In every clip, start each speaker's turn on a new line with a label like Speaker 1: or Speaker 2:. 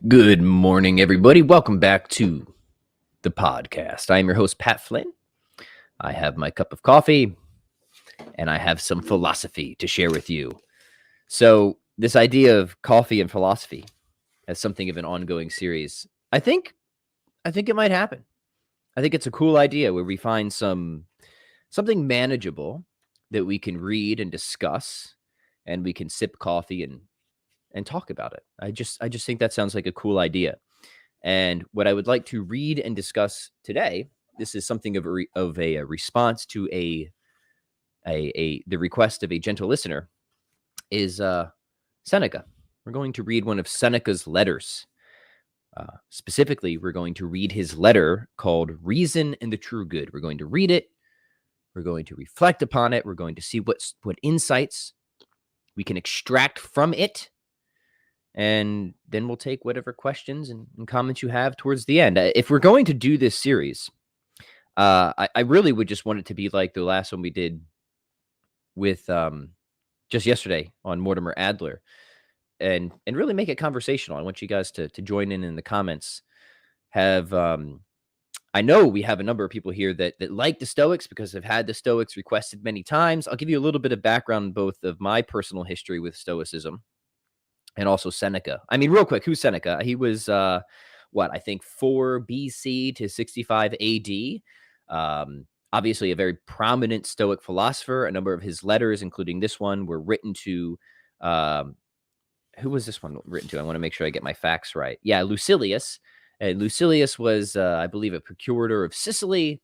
Speaker 1: Good morning, everybody. Welcome back to the podcast. I am your host, Pat Flynn. I have my cup of coffee and I have some philosophy to share with you. So, this idea of coffee and philosophy as something of an ongoing series, I think it might happen. I think it's a cool idea where we find something manageable that we can read and discuss, and we can sip coffee and talk about it. I just think that sounds like a cool idea. And what I would like to read and discuss today, this is something of a response to the request of a gentle listener, is Seneca. We're going to read one of Seneca's letters. Specifically, we're going to read his letter called "Reason and the True Good." We're going to read it. We're going to reflect upon it. We're going to see what insights we can extract from it. And then we'll take whatever questions and comments you have towards the end. If we're going to do this series, I really would just want it to be like the last one we did with just yesterday on Mortimer Adler, and really make it conversational. I want you guys to join in the comments. I know we have a number of people here that like the Stoics because they've had the Stoics requested many times. I'll give you a little bit of background, both of my personal history with Stoicism and also Seneca. I mean, real quick, who's Seneca? He was, I think 4 BC to 65 AD. Obviously, a very prominent Stoic philosopher. A number of his letters, including this one, were written to, who was this one written to? I want to make sure I get my facts right. Yeah, Lucilius. Lucilius was, I believe, a procurator of Sicily,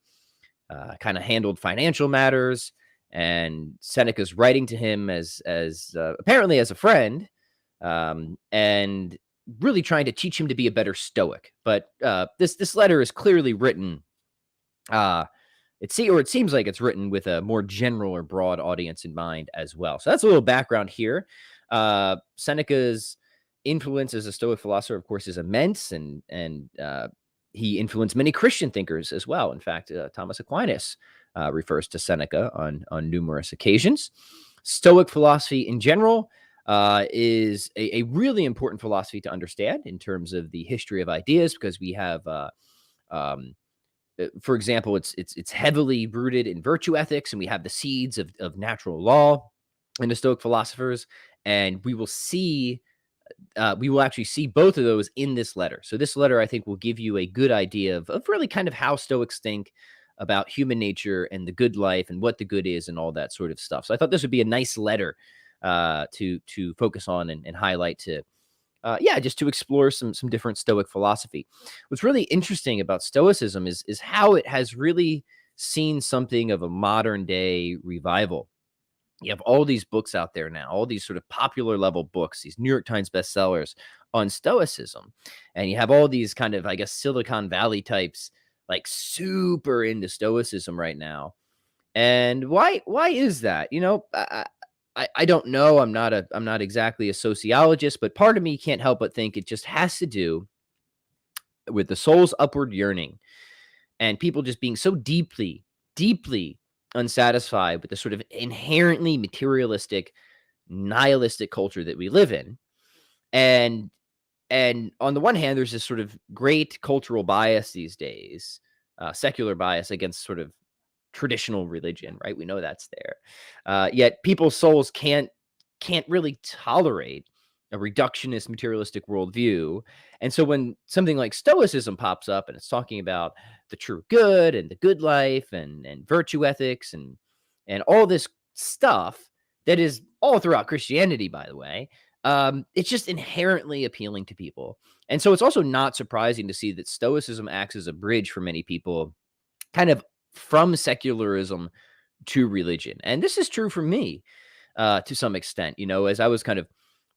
Speaker 1: kind of handled financial matters, and Seneca's writing to him as apparently as a friend, and really trying to teach him to be a better Stoic. But this letter is clearly written. It seems like it's written with a more general or broad audience in mind as well. So that's a little background here. Seneca's influence as a Stoic philosopher, of course, is immense, and he influenced many Christian thinkers as well. In fact, Thomas Aquinas refers to Seneca on numerous occasions. Stoic philosophy in general is a really important philosophy to understand in terms of the history of ideas, because we have, for example, it's heavily rooted in virtue ethics, and we have the seeds of natural law in the Stoic philosophers, and we will actually see both of those in this letter. So this letter, I think, will give you a good idea of really kind of how Stoics think about human nature and the good life and what the good is and all that sort of stuff. So I thought this would be a nice letter to focus on and highlight, to just to explore some different Stoic philosophy. What's really interesting about Stoicism is how it has really seen something of a modern day revival. You have all these books out there now, all these sort of popular level books, these New York Times bestsellers on Stoicism, and you have all these kind of, I guess, Silicon Valley types, like super into Stoicism right now. And why is that? I don't know. I'm not exactly a sociologist, but part of me can't help but think it just has to do with the soul's upward yearning, and people just being so deeply unsatisfied with the sort of inherently materialistic, nihilistic culture that we live in. And on the one hand, there's this sort of great cultural bias these days, secular bias against sort of traditional religion, right? We know that's there. Yet people's souls can't really tolerate a reductionist materialistic worldview. And so when something like Stoicism pops up and it's talking about the true good and the good life and virtue ethics and all this stuff that is all throughout Christianity, by the way, it's just inherently appealing to people. And so it's also not surprising to see that Stoicism acts as a bridge for many people, kind of from secularism to religion. And this is true for me to some extent, as I was kind of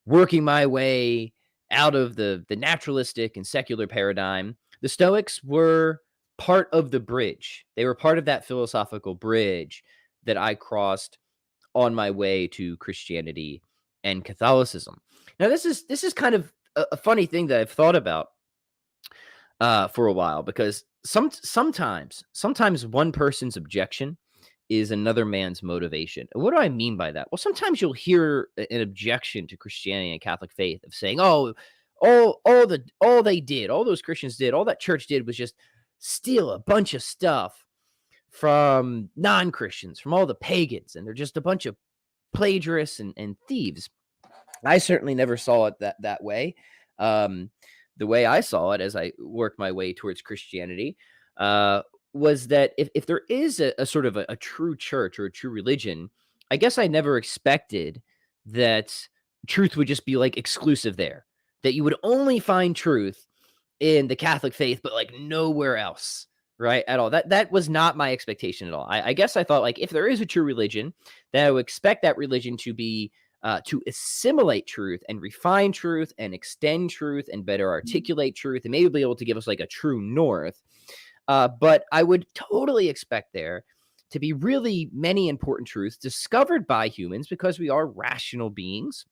Speaker 1: working my way out of the naturalistic and secular paradigm. The Stoics were part of the bridge. They were part of that philosophical bridge that I crossed on my way to Christianity and Catholicism. Now, this is kind of a funny thing that I've thought about for a while, because sometimes one person's objection is another man's motivation. And what do I mean by that? Well, sometimes you'll hear an objection to Christianity and Catholic faith of saying, "Oh, all they did, all those Christians did, all that church did was just steal a bunch of stuff from non-Christians, from all the pagans, and they're just a bunch of plagiarists and thieves. I certainly never saw it that way. Um, the way I saw it as I worked my way towards Christianity was that if there is a sort of a true church or a true religion, I guess I never expected that truth would just be like exclusive there, that you would only find truth in the Catholic faith, but like nowhere else, right? At all. That was not my expectation at all. I guess I thought like if there is a true religion, then I would expect that religion to be to assimilate truth and refine truth and extend truth and better articulate truth and maybe be able to give us like a true north. But I would totally expect there to be really many important truths discovered by humans because we are rational beings.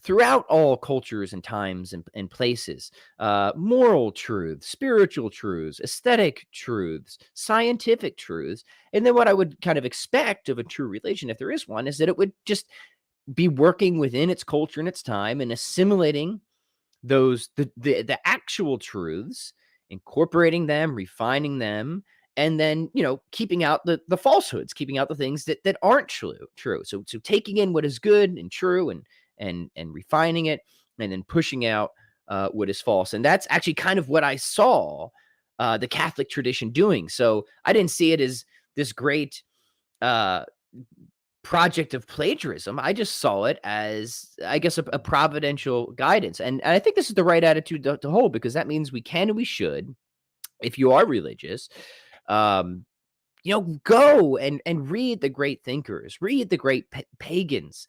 Speaker 1: Throughout all cultures and times and places, moral truths, spiritual truths, aesthetic truths, scientific truths. And then what I would kind of expect of a true religion, if there is one, is that it would just be working within its culture and its time and assimilating the actual truths, incorporating them, refining them, and then keeping out the falsehoods, keeping out the things that aren't true. So taking in what is good and true and refining it, and then pushing out what is false. And that's actually kind of what I saw the Catholic tradition doing. So I didn't see it as this great project of plagiarism. I just saw it as, I guess, a providential guidance. And I think this is the right attitude to hold, because that means we can and we should, if you are religious, go and read the great thinkers, read the great pagans,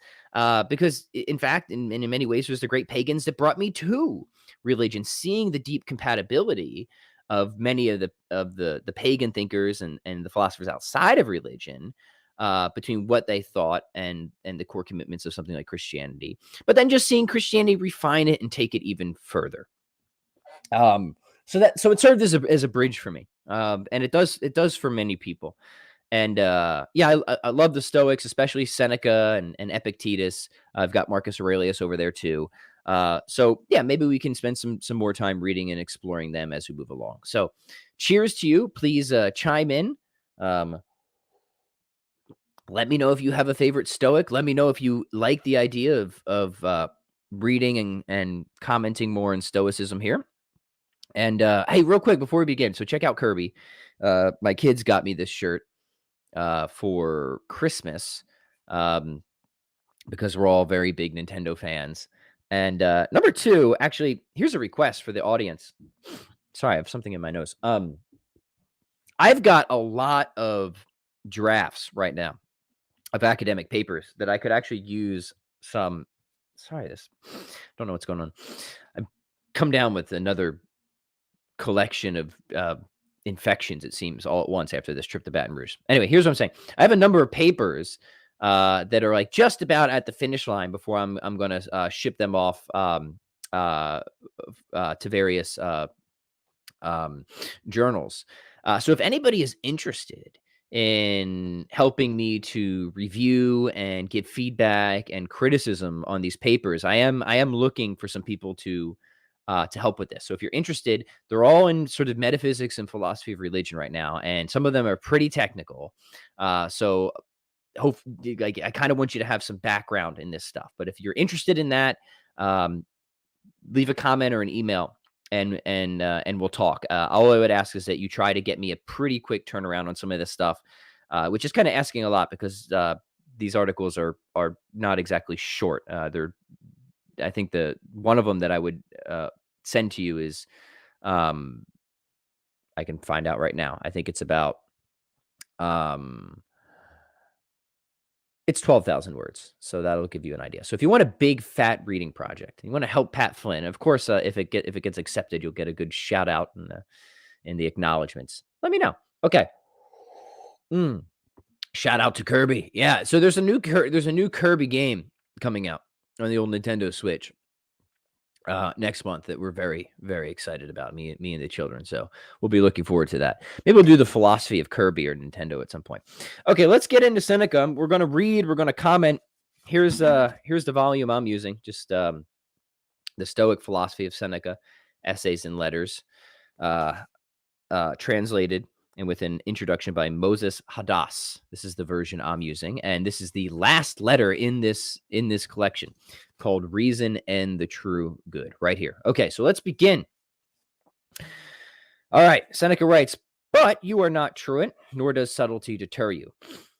Speaker 1: because in fact, in many ways, it was the great pagans that brought me to religion, seeing the deep compatibility of many of the pagan thinkers and the philosophers outside of religion, between what they thought and the core commitments of something like Christianity, but then just seeing Christianity refine it and take it even further. So it served as a bridge for me, and it does for many people. And I love the Stoics, especially Seneca and Epictetus. I've got Marcus Aurelius over there too. So yeah, maybe we can spend some more time reading and exploring them as we move along. So cheers to you. Please chime in. Let me know if you have a favorite Stoic. Let me know if you like the idea of reading and commenting more in Stoicism here. And hey, real quick before we begin, so check out Kirby. My kids got me this shirt for Christmas, because we're all very big Nintendo fans. And number two, actually, here's a request for the audience. Sorry, I have something in my nose. I've got a lot of drafts right now of academic papers that I could actually use some. Sorry, don't know what's going on. I've come down with another collection of infections, it seems, all at once after this trip to Baton Rouge. Anyway, here's what I'm saying. I have a number of papers that are like just about at the finish line before I'm going to ship them off to various journals. So if anybody is interested in helping me to review and give feedback and criticism on these papers, I am looking for some people to help with this. So if you're interested, they're all in sort of metaphysics and philosophy of religion right now, and some of them are pretty technical. So I kind of want you to have some background in this stuff. But if you're interested in that, leave a comment or an email, and we'll talk. All I would ask is that you try to get me a pretty quick turnaround on some of this stuff, which is kind of asking a lot, because these articles are not exactly short. I think the one of them that I would send to you is, I can find out right now. I think it's about it's 12,000 words, so that'll give you an idea. So if you want a big fat reading project, you want to help Pat Flynn, of course, if it gets accepted, you'll get a good shout out in the acknowledgments. Let me know. Okay. Shout out to Kirby. Yeah. So there's a new Kirby game coming out on the old Nintendo Switch next month that we're very, very excited about, me and the children. So we'll be looking forward to that. Maybe we'll do the philosophy of Kirby or Nintendo at some point. Okay, let's get into Seneca. We're going to read, we're going to comment. Here's the volume I'm using. Just The Stoic Philosophy of Seneca, Essays and Letters, translated and with an introduction by Moses Hadas. This is the version I'm using, and this is the last letter in this collection, called Reason and the True Good, right here. Okay, so let's begin. All right, Seneca writes, "But you are not truant, nor does subtlety deter you.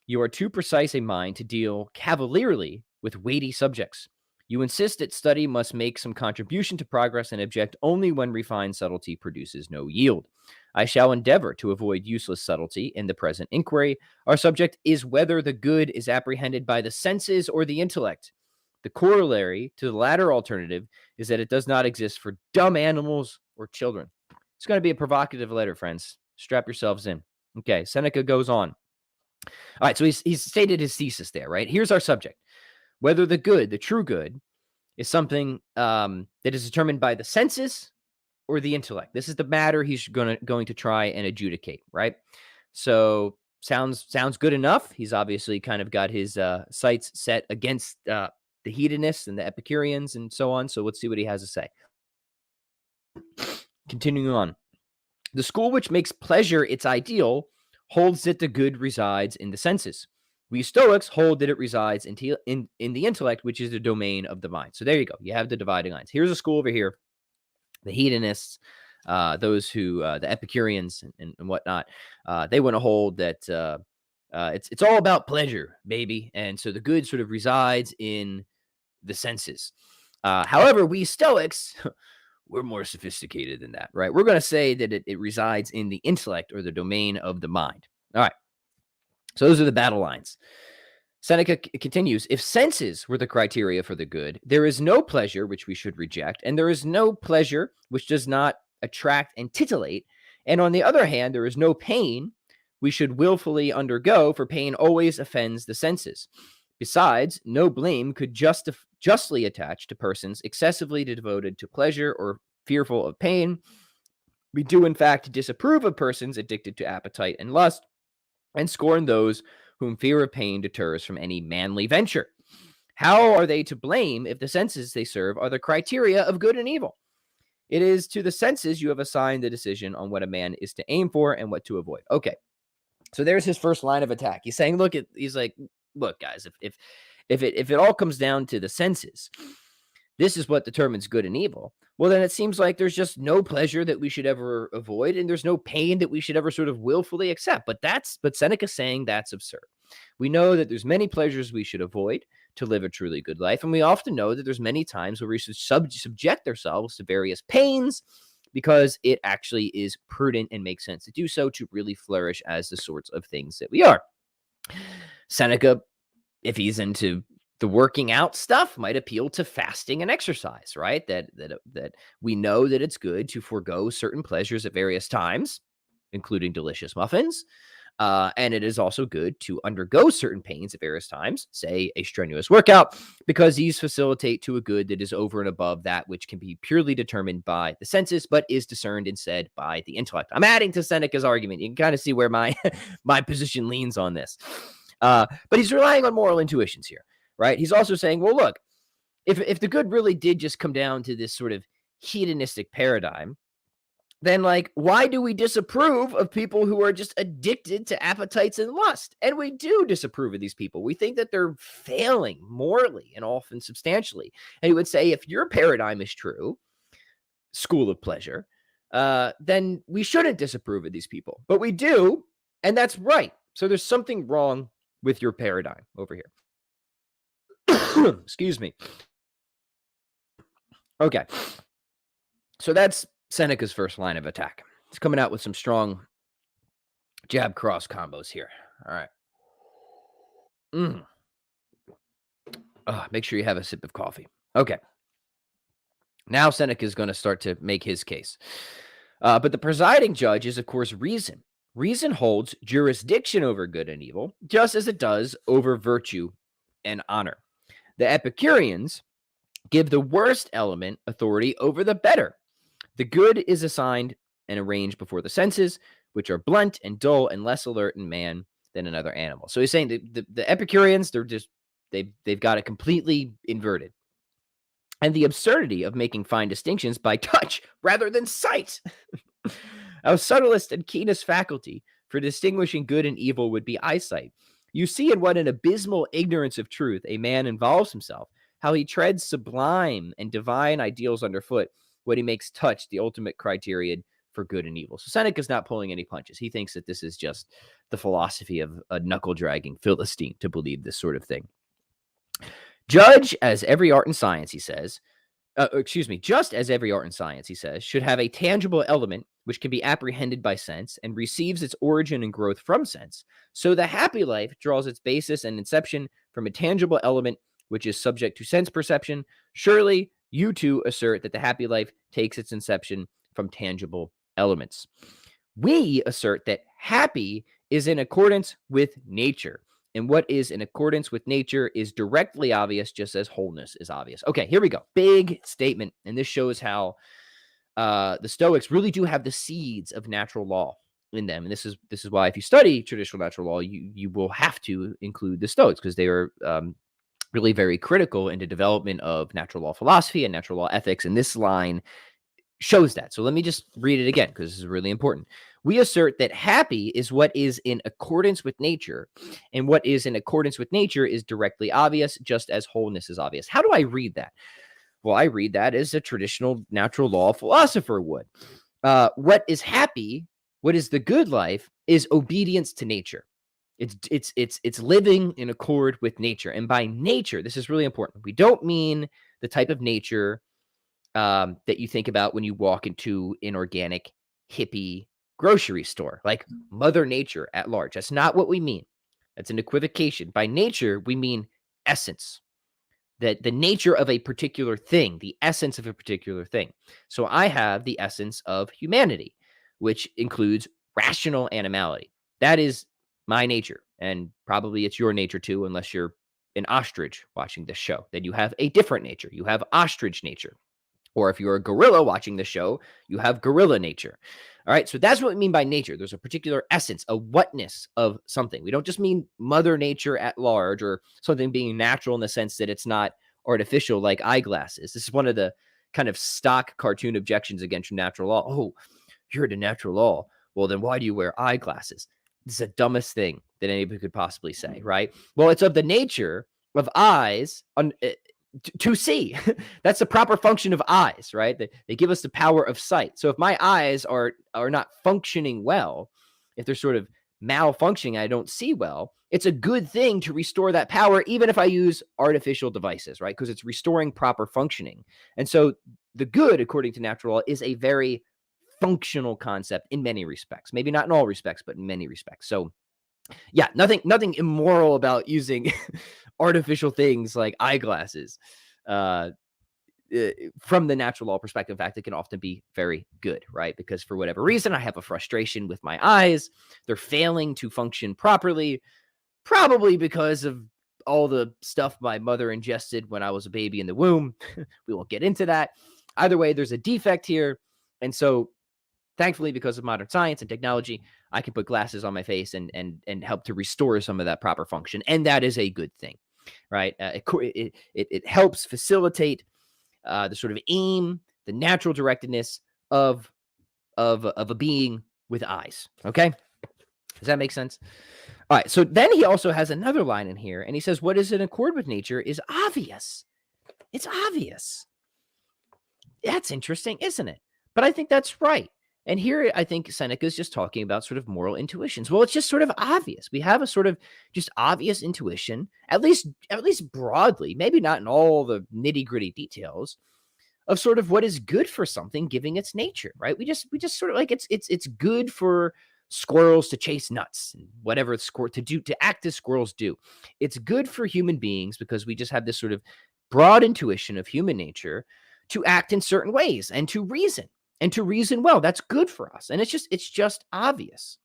Speaker 1: You are too precise a mind to deal cavalierly with weighty subjects. You insist that study must make some contribution to progress and object only when refined subtlety produces no yield. I shall endeavor to avoid useless subtlety in the present inquiry. Our subject is whether the good is apprehended by the senses or the intellect. The corollary to the latter alternative is that it does not exist for dumb animals or children." It's going to be a provocative letter, friends. Strap yourselves in. Okay, Seneca goes on. All right, so he's stated his thesis there, right? Here's our subject. Whether the good, the true good, is something that is determined by the senses or the intellect. This is the matter he's going to try and adjudicate, right? So sounds good enough. He's obviously kind of got his sights set against the hedonists and the Epicureans and so on. So let's see what he has to say. Continuing on. The school which makes pleasure its ideal holds that the good resides in the senses. We Stoics hold that it resides in the intellect, which is the domain of the mind. So there you go. You have the dividing lines. Here's a school over here. The hedonists, those who, the Epicureans and whatnot, they want to hold that it's all about pleasure, baby. And so the good sort of resides in the senses. However, we Stoics, we're more sophisticated than that, right? We're going to say that it resides in the intellect or the domain of the mind. All right. So those are the battle lines. Seneca continues, if senses were the criteria for the good, there is no pleasure which we should reject, and there is no pleasure which does not attract and titillate. And on the other hand, there is no pain we should willfully undergo, for pain always offends the senses. Besides, no blame could justly attach to persons excessively devoted to pleasure or fearful of pain. We do, in fact, disapprove of persons addicted to appetite and lust, and scorn those whom fear of pain deters from any manly venture. How are they to blame if the senses they serve are the criteria of good and evil? It is to the senses you have assigned the decision on what a man is to aim for and what to avoid. Okay, so there's his first line of attack. He's saying, look, guys, if it all comes down to the senses, this is what determines good and evil. Well, then it seems like there's just no pleasure that we should ever avoid, and there's no pain that we should ever sort of willfully accept. But Seneca's saying that's absurd. We know that there's many pleasures we should avoid to live a truly good life, and we often know that there's many times where we should subject ourselves to various pains because it actually is prudent and makes sense to do so to really flourish as the sorts of things that we are. Seneca, if he's into the working out stuff, might appeal to fasting and exercise, right? That we know that it's good to forego certain pleasures at various times, including delicious muffins. And it is also good to undergo certain pains at various times, say a strenuous workout, because these facilitate to a good that is over and above that which can be purely determined by the senses, but is discerned instead by the intellect. I'm adding to Seneca's argument. You can kind of see where my position leans on this. But he's relying on moral intuitions here, right? He's also saying, well, look, if the good really did just come down to this sort of hedonistic paradigm, then why do we disapprove of people who are just addicted to appetites and lust? And we do disapprove of these people. We think that they're failing morally and often substantially. And he would say, if your paradigm is true, school of pleasure, then we shouldn't disapprove of these people. But we do, and that's right. So there's something wrong with your paradigm over here. Excuse me. Okay. So that's Seneca's first line of attack. He's coming out with some strong jab cross combos here. All right. Make sure you have a sip of coffee. Okay. Now Seneca is going to start to make his case. But the presiding judge is, of course, reason. Reason holds jurisdiction over good and evil, just as it does over virtue and honor. The Epicureans give the worst element authority over the better. The good is assigned and arranged before the senses, which are blunt and dull and less alert in man than in other animals. So he's saying the Epicureans, they've got it completely inverted. and the absurdity of making fine distinctions by touch rather than sight. Our subtlest and keenest faculty for distinguishing good and evil would be eyesight. You see in what an abysmal ignorance of truth a man involves himself, how he treads sublime and divine ideals underfoot when he makes touch the ultimate criterion for good and evil. So Seneca's not pulling any punches. He thinks that this is just the philosophy of a knuckle-dragging Philistine to believe this sort of thing. Judge as every art and science, he says, just as every art and science, he says, should have a tangible element which can be apprehended by sense and receives its origin and growth from sense, so the happy life draws its basis and inception from a tangible element which is subject to sense perception. Surely you too assert that the happy life takes its inception from tangible elements. We assert that happy is in accordance with nature. And what is in accordance with nature is directly obvious, just as wholeness is obvious. Okay, here we go. Big statement. And this shows how the Stoics really do have the seeds of natural law in them. And this is why if you study traditional natural law, you will have to include the Stoics, because they are really very critical in the development of natural law philosophy and natural law ethics. And this line shows that. So let me just read it again, because this is really important. We assert that happy is what is in accordance with nature, and what is in accordance with nature is directly obvious, just as wholeness is obvious. How do I read that? Well, I read that as a traditional natural law philosopher would. What is happy, what is the good life, is obedience to nature. It's living in accord with nature. And by nature, this is really important. We don't mean the type of nature that you think about when you walk into an organic hippie grocery store, like Mother Nature at large. That's not what we mean. That's an equivocation. By nature, we mean essence, that the nature of a particular thing, the essence of a particular thing. So I have the essence of humanity, which includes rational animality. That is my nature, and probably it's your nature too, unless you're an ostrich watching this show. Then you have a different nature. You have ostrich nature. Or if you're a gorilla watching the show, you have gorilla nature. All right. So that's what we mean by nature. There's a particular essence, a whatness of something. We don't just mean Mother Nature at large, or something being natural in the sense that it's not artificial, like eyeglasses. This is one of the kind of stock cartoon objections against natural law. Oh, you're into natural law. Well, then why do you wear eyeglasses? This is the dumbest thing that anybody could possibly say, right? Well, it's of the nature of eyes to see. That's the proper function of eyes, right? They give us the power of sight. So if my eyes are not functioning well, if they're sort of malfunctioning, I don't see well, it's a good thing to restore that power, even if I use artificial devices, right? Because it's restoring proper functioning. And so the good, according to natural law, is a very functional concept in many respects. Maybe not in all respects, but in many respects. So yeah, nothing immoral about using artificial things like eyeglasses from the natural law perspective. In fact, it can often be very good, right? Because for whatever reason, I have a frustration with my eyes. They're failing to function properly, probably because of all the stuff my mother ingested when I was a baby in the womb. We won't get into that. Either way, there's a defect here. And so thankfully, because of modern science and technology, I can put glasses on my face and help to restore some of that proper function. And that is a good thing, right? It helps facilitate the sort of aim, the natural directedness of a being with eyes. Okay? Does that make sense? All right. So then he also has another line in here, and he says, what is in accord with nature is obvious. It's obvious. That's interesting, isn't it? But I think that's right. And here, I think Seneca is just talking about sort of moral intuitions. Well, it's just sort of obvious. We have a sort of just obvious intuition, at least broadly, maybe not in all the nitty gritty details, of sort of what is good for something, giving its nature, right? We just sort of like it's good for squirrels to chase nuts, and whatever to act as squirrels do. It's good for human beings because we just have this sort of broad intuition of human nature to act in certain ways and to reason well. That's good for us. And it's just obvious,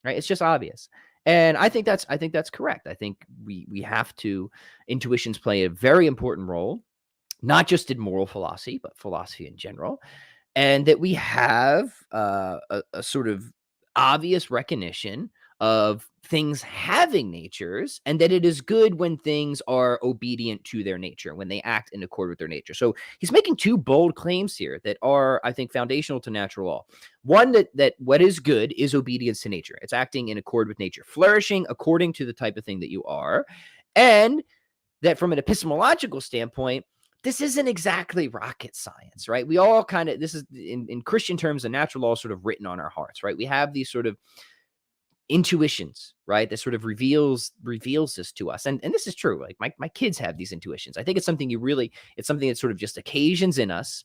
Speaker 1: right? It's just obvious. And I think that's correct. I think we have to, intuitions play a very important role, not just in moral philosophy, but philosophy in general. And that we have a sort of obvious recognition of things having natures, and that it is good when things are obedient to their nature, when they act in accord with their nature. So he's making two bold claims here that are, I think, foundational to natural law. One, that what is good is obedience to nature. It's acting in accord with nature, flourishing according to the type of thing that you are. And that from an epistemological standpoint, this isn't exactly rocket science, right? We all kind of, this is in Christian terms, the natural law is sort of written on our hearts, right? We have these sort of intuitions, right? That sort of reveals this to us. And this is true. Like my kids have these intuitions. I think it's something it's something that sort of just occasions in us.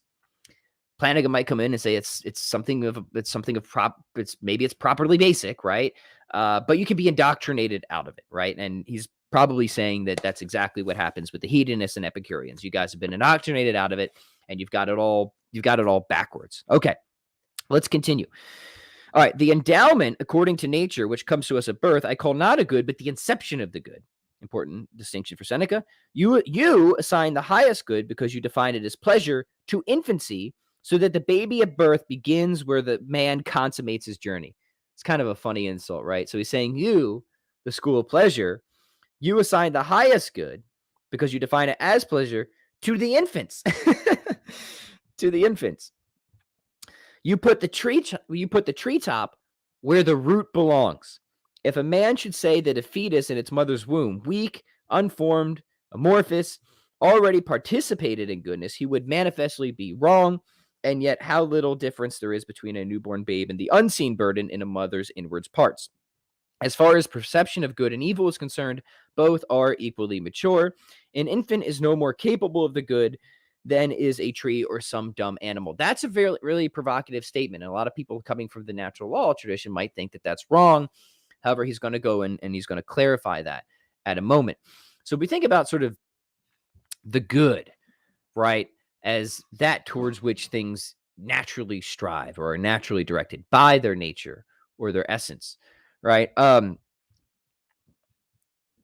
Speaker 1: Flanagan might come in and say it's maybe it's properly basic, right? But you can be indoctrinated out of it, right? And he's probably saying that that's exactly what happens with the hedonists and Epicureans. You guys have been indoctrinated out of it, and you've got it all backwards. Okay, let's continue. All right, the endowment according to nature, which comes to us at birth, I call not a good, but the inception of the good. Important distinction for Seneca. You assign the highest good because you define it as pleasure to infancy, so that the baby at birth begins where the man consummates his journey. It's kind of a funny insult, right? So he's saying you, the school of pleasure, you assign the highest good because you define it as pleasure to the infants. To the infants. You put the treetop where the root belongs. If a man should say that a fetus in its mother's womb, weak, unformed, amorphous, already participated in goodness, he would manifestly be wrong. And yet how little difference there is between a newborn babe and the unseen burden in a mother's inwards parts. As far as perception of good and evil is concerned, both are equally mature. An infant is no more capable of the good than is a tree or some dumb animal. That's a very, really provocative statement. And a lot of people coming from the natural law tradition might think that that's wrong. However, he's going to go and he's going to clarify that at a moment. So we think about sort of the good, right, as that towards which things naturally strive or are naturally directed by their nature or their essence, right?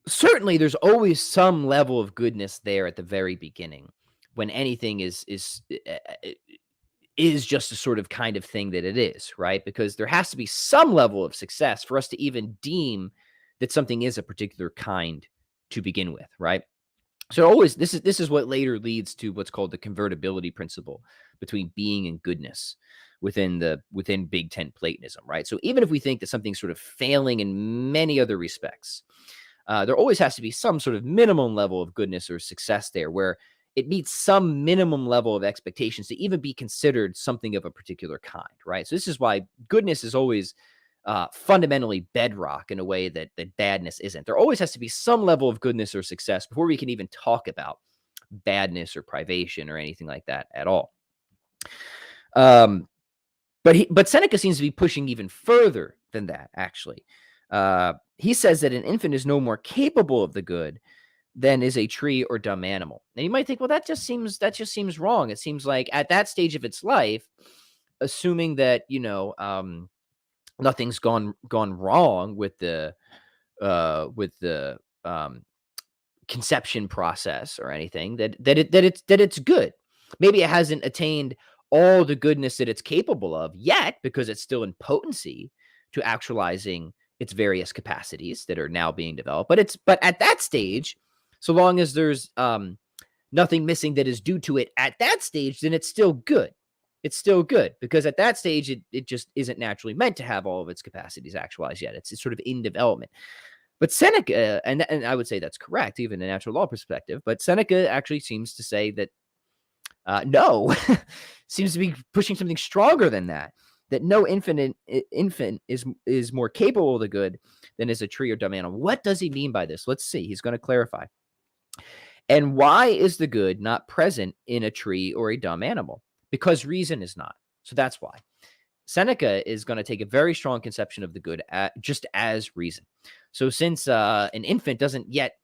Speaker 1: Certainly there's always some level of goodness there at the very beginning when anything is just a sort of kind of thing that it is, right? Because there has to be some level of success for us to even deem that something is a particular kind to begin with, right? So always, this is what later leads to what's called the convertibility principle between being and goodness within Big Tent Platonism, right? So even if we think that something's sort of failing in many other respects, there always has to be some sort of minimum level of goodness or success there where it meets some minimum level of expectations to even be considered something of a particular kind, right? So this is why goodness is always fundamentally bedrock in a way that badness isn't. There always has to be some level of goodness or success before we can even talk about badness or privation or anything like that at all. But Seneca seems to be pushing even further than that, actually. He says that an infant is no more capable of the good than is a tree or dumb animal. And you might think, well, that just seems wrong. It seems like at that stage of its life, assuming that, nothing's gone wrong with the conception process or anything, that it's good. Maybe it hasn't attained all the goodness that it's capable of yet because it's still in potency to actualizing its various capacities that are now being developed. But at that stage, so long as there's nothing missing that is due to it at that stage, then it's still good. It's still good because at that stage, it just isn't naturally meant to have all of its capacities actualized yet. It's sort of in development. But Seneca, and I would say that's correct, even in a natural law perspective, but Seneca actually seems to say that no, seems to be pushing something stronger than that no infant is more capable of the good than is a tree or dumb animal. What does he mean by this? Let's see. He's going to clarify. And why is the good not present in a tree or a dumb animal? Because reason is not. So that's why. Seneca is going to take a very strong conception of the good just as reason. So since an infant isn't yet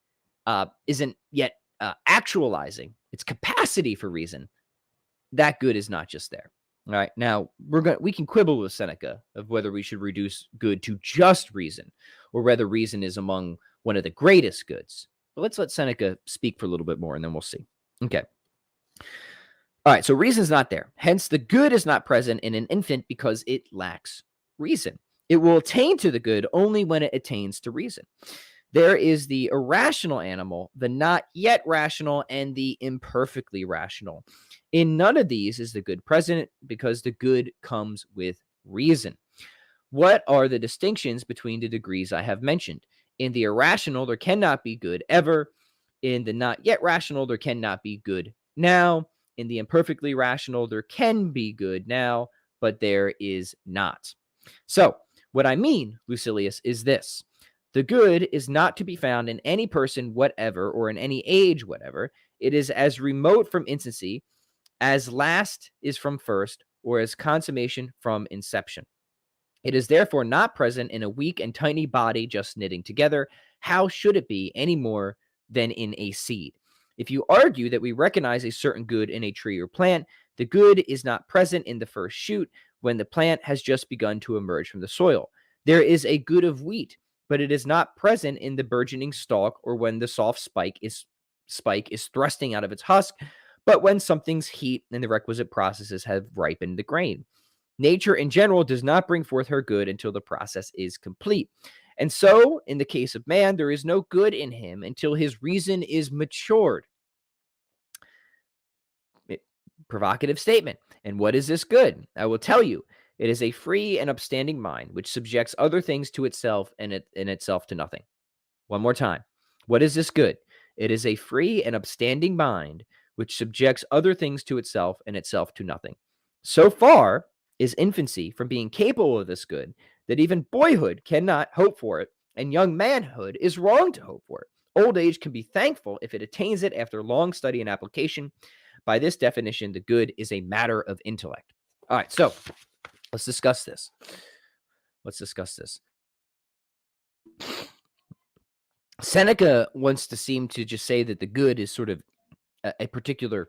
Speaker 1: actualizing its capacity for reason, that good is not just there. All right. Now we can quibble with Seneca of whether we should reduce good to just reason or whether reason is among one of the greatest goods. But let's let Seneca speak for a little bit more and then we'll see. Okay. All right. So reason's not there. Hence the good is not present in an infant because it lacks reason. It will attain to the good only when it attains to reason. There is the irrational animal, the not yet rational, and the imperfectly rational. In none of these is the good present, because the good comes with reason. What are the distinctions between the degrees I have mentioned? In the irrational, there cannot be good ever. In the not yet rational, there cannot be good now. In the imperfectly rational, there can be good now, but there is not. So, what I mean, Lucilius, is this. The good is not to be found in any person whatever, or in any age whatever. It is as remote from infancy as last is from first, or as consummation from inception. It is therefore not present in a weak and tiny body just knitting together. How should it be any more than in a seed? If you argue that we recognize a certain good in a tree or plant, the good is not present in the first shoot when the plant has just begun to emerge from the soil. There is a good of wheat, but it is not present in the burgeoning stalk or when the soft spike is thrusting out of its husk, but when something's heat and the requisite processes have ripened the grain. Nature in general does not bring forth her good until the process is complete. And so, in the case of man, there is no good in him until his reason is matured. Provocative statement. And what is this good? I will tell you. It is a free and upstanding mind, which subjects other things to itself and itself to nothing. One more time. What is this good? It is a free and upstanding mind, which subjects other things to itself and itself to nothing. So far is infancy from being capable of this good, that even boyhood cannot hope for it, and young manhood is wrong to hope for it. Old age can be thankful if it attains it after long study and application. By this definition, the good is a matter of intellect. All right, so let's discuss this. Seneca wants to seem to just say that the good is sort of a particular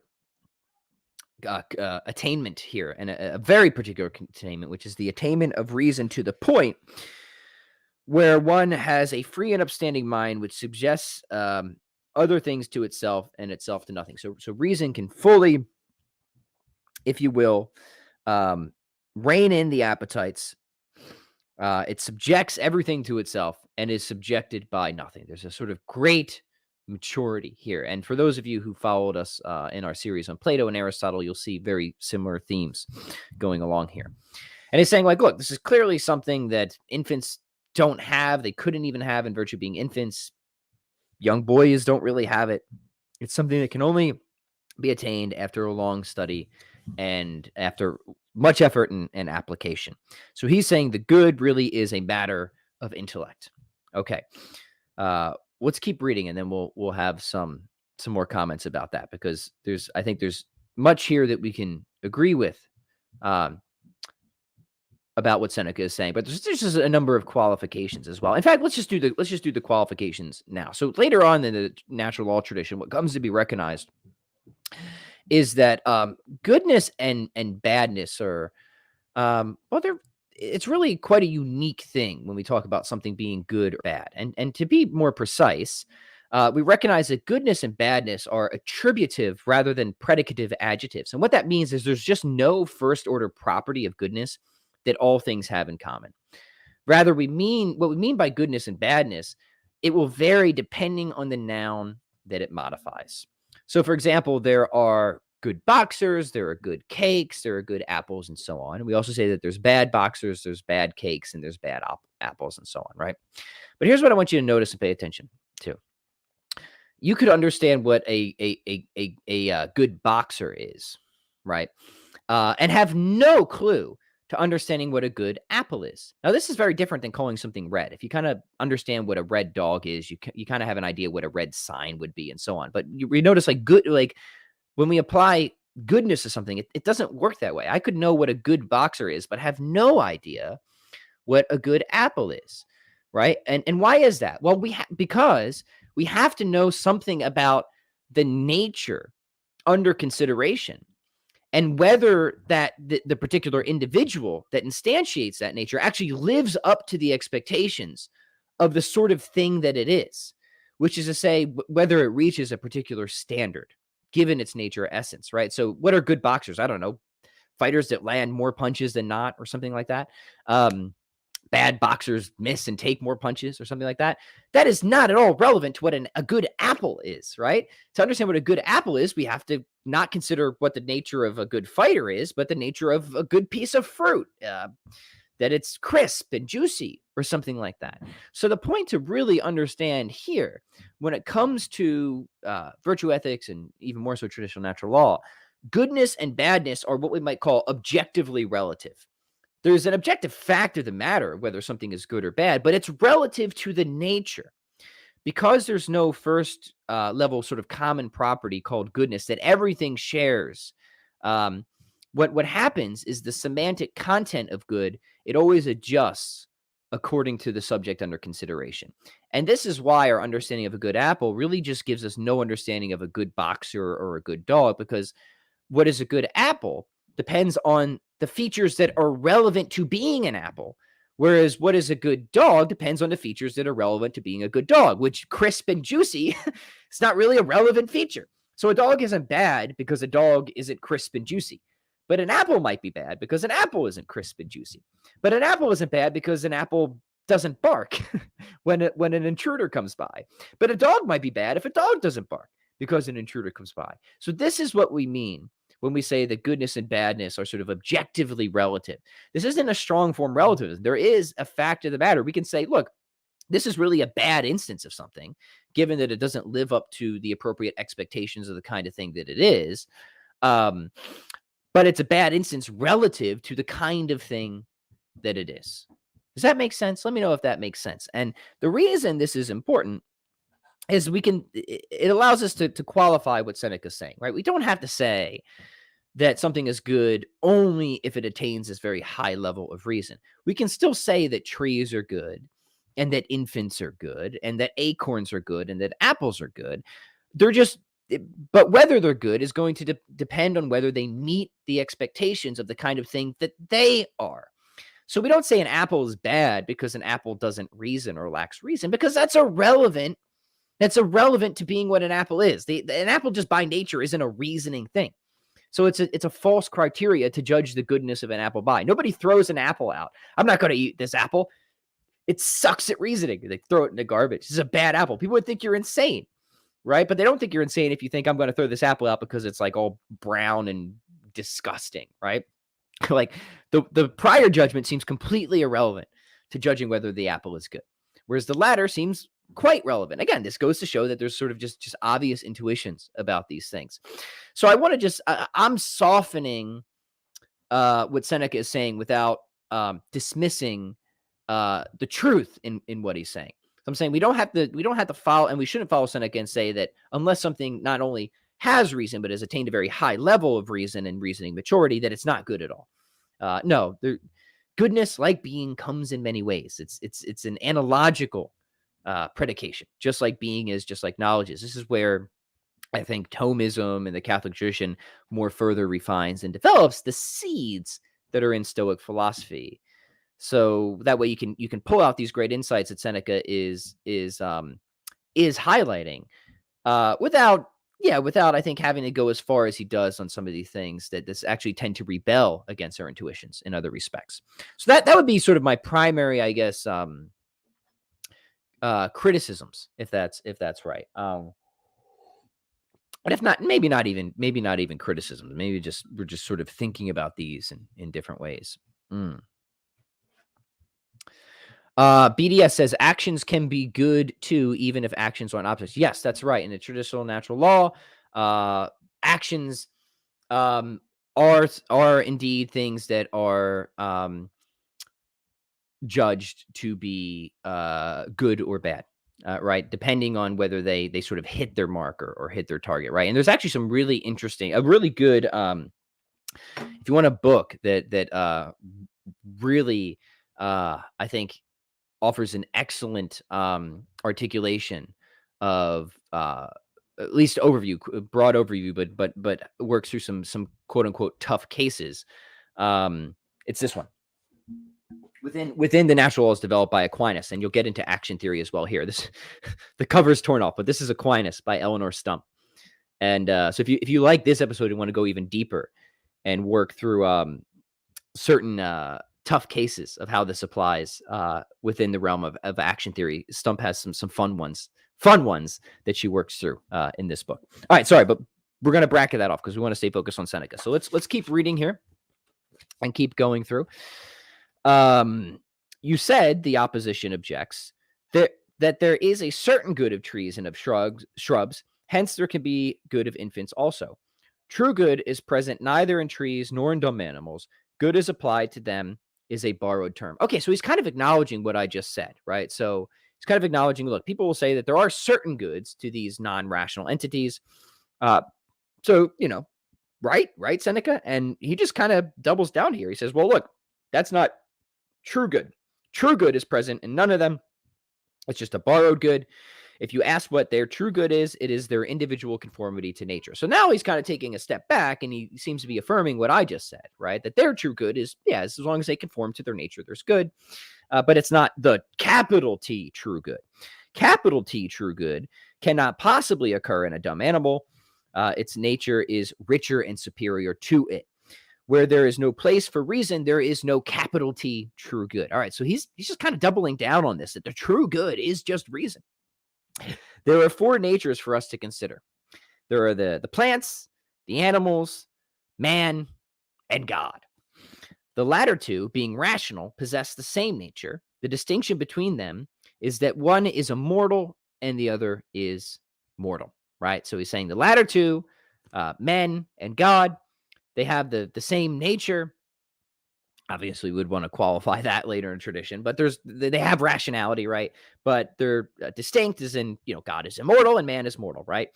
Speaker 1: attainment here, and a very particular attainment, which is the attainment of reason to the point where one has a free and upstanding mind, which suggests other things to itself and itself to nothing. So reason can fully, if you will, rein in the appetites. It subjects everything to itself and is subjected by nothing. There's a sort of great maturity here. And for those of you who followed us in our series on Plato and Aristotle, you'll see very similar themes going along here. And he's saying, like, look, this is clearly something that infants don't have. They couldn't even have in virtue of being infants. Young boys don't really have it. It's something that can only be attained after a long study and after much effort and application. So he's saying the good really is a matter of intellect. Okay. Let's keep reading, and then we'll have some more comments about that, because I think there's much here that we can agree with about what Seneca is saying, but there's just a number of qualifications as well. In fact, let's just do the qualifications now. So later on in the natural law tradition, what comes to be recognized is that goodness and badness are it's really quite a unique thing when we talk about something being good or bad. And to be more precise, we recognize that goodness and badness are attributive rather than predicative adjectives. And what that means is there's just no first order property of goodness that all things have in common. Rather, what we mean by goodness and badness, it will vary depending on the noun that it modifies. So, for example, there are good boxers, there are good cakes, there are good apples, and so on. And we also say that there's bad boxers, there's bad cakes, and there's bad apples, and so on, right? But here's what I want you to notice and pay attention to. You could understand what a good boxer is, right? And have no clue to understanding what a good apple is. Now, this is very different than calling something red. If you kind of understand what a red dog is, you kind of have an idea what a red sign would be, and so on. But you notice, like, good, like when we apply goodness to something, it doesn't work that way. I could know what a good boxer is, but have no idea what a good apple is, right? And why is that? Well, because we have to know something about the nature under consideration, and whether that the particular individual that instantiates that nature actually lives up to the expectations of the sort of thing that it is, which is to say, whether it reaches a particular standard given its nature or essence, right? So what are good boxers? I don't know, fighters that land more punches than not, or something like that. bad boxers miss and take more punches or something like that. That is not at all relevant to what a good apple is, right? To understand what a good apple is, we have to not consider what the nature of a good fighter is, but the nature of a good piece of fruit, that it's crisp and juicy or something like that. So the point to really understand here, when it comes to virtue ethics and even more so traditional natural law, goodness and badness are what we might call objectively relative. There's an objective fact of the matter, whether something is good or bad, but it's relative to the nature. Because there's no first level sort of common property called goodness that everything shares, what happens is the semantic content of good, it always adjusts according to the subject under consideration. And this is why our understanding of a good apple really just gives us no understanding of a good boxer or a good dog, because what is a good apple depends on the features that are relevant to being an apple. Whereas what is a good dog depends on the features that are relevant to being a good dog, which crisp and juicy is not really a relevant feature. So a dog isn't bad because a dog isn't crisp and juicy. But an apple might be bad because an apple isn't crisp and juicy. But an apple isn't bad because an apple doesn't bark when an intruder comes by. But a dog might be bad if a dog doesn't bark because an intruder comes by. So this is what we mean when we say that goodness and badness are sort of objectively relative. This isn't a strong form relativism. There is a fact of the matter. We can say, look, this is really a bad instance of something, given that it doesn't live up to the appropriate expectations of the kind of thing that it is. But it's a bad instance relative to the kind of thing that it is. Does that make sense? Let me know if that makes sense. And the reason this is important is it allows us to qualify what Seneca's saying, right? We don't have to say that something is good only if it attains this very high level of reason. We can still say that trees are good and that infants are good and that acorns are good and that apples are good. But whether they're good is going to depend on whether they meet the expectations of the kind of thing that they are. So we don't say an apple is bad because an apple doesn't reason or lacks reason, because that's irrelevant. That's irrelevant to being what an apple is. An apple just by nature isn't a reasoning thing. So it's a false criteria to judge the goodness of an apple by. Nobody throws an apple out. I'm not going to eat this apple. It sucks at reasoning. They throw it in the garbage. This is a bad apple. People would think you're insane, right? But they don't think you're insane if you think I'm going to throw this apple out because it's like all brown and disgusting, right? Like the prior judgment seems completely irrelevant to judging whether the apple is good, whereas the latter seems quite relevant. Again, this goes to show that there's sort of just obvious intuitions about these things. So I want to I'm softening what Seneca is saying without dismissing the truth in what he's saying. So I'm saying we don't have to follow, and we shouldn't follow Seneca and say that unless something not only has reason but has attained a very high level of reason and reasoning maturity, that it's not good at all. No, goodness, like being, comes in many ways. It's an analogical predication, just like being is, just like knowledge is. This is where I think Thomism and the Catholic tradition more further refines and develops the seeds that are in Stoic philosophy. So that way you can pull out these great insights that Seneca is highlighting, without I think having to go as far as he does on some of these things that this actually tend to rebel against our intuitions in other respects. So that would be sort of my primary, I guess, criticisms, if that's right. But if not, maybe not even criticisms. Maybe we're just sort of thinking about these in different ways. BDS says actions can be good too, even if actions aren't opposites. Yes, that's right. In the traditional natural law, actions are indeed things that are judged to be good or bad, right? Depending on whether they sort of hit their mark or hit their target, right? And there's actually some really interesting, a really good, if you want a book that really, I think, offers an excellent articulation of at least broad overview, but works through some quote unquote tough cases. It's this one. Within the natural laws developed by Aquinas, and you'll get into action theory as well here. The cover's torn off, but this is Aquinas by Eleanor Stump. And so if you like this episode and want to go even deeper and work through certain tough cases of how this applies within the realm of action theory. Stump has some fun ones that she works through in this book. All right, sorry, but we're going to bracket that off because we want to stay focused on Seneca. So let's keep reading here and keep going through. You said, the opposition objects, that there is a certain good of trees and of shrubs, hence there can be good of infants also. True good is present neither in trees nor in dumb animals. Good is applied to them is a borrowed term. Okay, so he's kind of acknowledging what I just said, right? So he's kind of acknowledging, look, people will say that there are certain goods to these non-rational entities. So, right, Seneca? And he just kind of doubles down here. He says, well, look, that's not true good. True good is present in none of them. It's just a borrowed good. If you ask what their true good is, it is their individual conformity to nature. So now he's kind of taking a step back, and he seems to be affirming what I just said, right? That their true good is, as long as they conform to their nature, there's good. But it's not the capital T true good. Capital T true good cannot possibly occur in a dumb animal. Its nature is richer and superior to it. Where there is no place for reason, there is no capital T true good. All right, so he's just kind of doubling down on this, that the true good is just reason. There are four natures for us to consider. There are the plants, the animals, man, and God. The latter two, being rational, possess the same nature. The distinction between them is that one is immortal and the other is mortal, right? So he's saying the latter two, men and God, they have the same nature. Obviously, we would want to qualify that later in tradition, but they have rationality, right? But they're distinct, as in, God is immortal and man is mortal, right?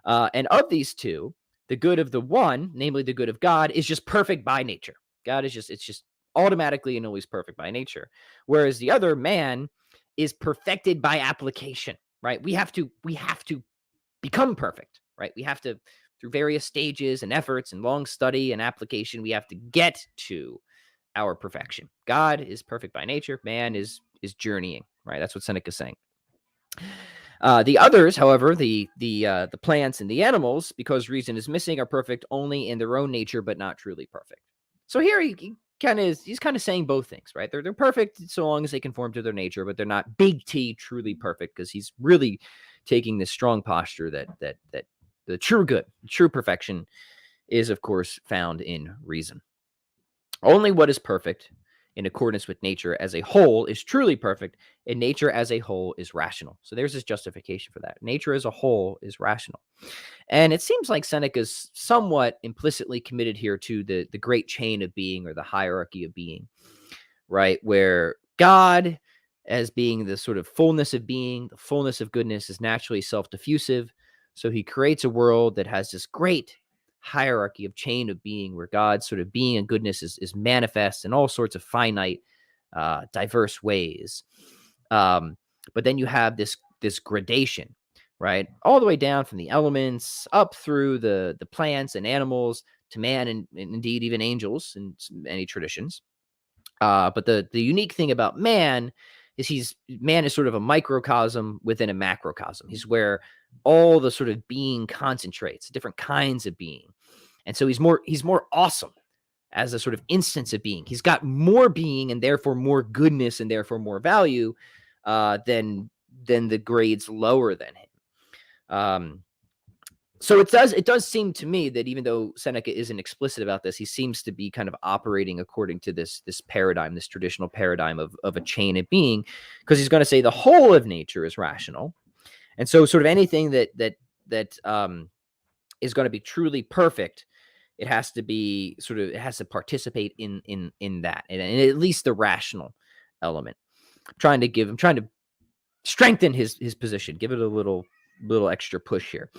Speaker 1: And of these two, the good of the one, namely the good of God, is just perfect by nature. God is it's just automatically and always perfect by nature. Whereas the other, man, is perfected by application, right? We have to become perfect, right? We have to, through various stages and efforts and long study and application, we have to get to our perfection. God is perfect by nature. Man is journeying, right? That's what Seneca is saying. The others, however, the plants and the animals, because reason is missing, are perfect only in their own nature, but not truly perfect. So here he's kind of saying both things, right? They're perfect so long as they conform to their nature, but they're not big T truly perfect, because he's really taking this strong posture that the true good, true perfection is, of course, found in reason. Only what is perfect in accordance with nature as a whole is truly perfect, and nature as a whole is rational. So there's this justification for that. Nature as a whole is rational. And it seems like Seneca's somewhat implicitly committed here to the great chain of being, or the hierarchy of being, right? Where God, as being the sort of fullness of being, the fullness of goodness, is naturally self-diffusive. So he creates a world that has this great hierarchy of chain of being, where God's sort of being and goodness is manifest in all sorts of finite, diverse ways. But then you have this gradation, right? All the way down from the elements up through the plants and animals to man, and indeed even angels in many traditions. But the unique thing about man is man is sort of a microcosm within a macrocosm. He's where all the sort of being concentrates, different kinds of being. And so he's more awesome as a sort of instance of being. He's got more being, and therefore more goodness, and therefore more value than the grades lower than him. So it does seem to me that even though Seneca isn't explicit about this, he seems to be kind of operating according to this paradigm, this traditional paradigm of a chain of being, because he's going to say the whole of nature is rational. And so sort of anything that is going to be truly perfect, it has to participate in that, and at least the rational element. I'm trying to strengthen his position, give it a little extra push here.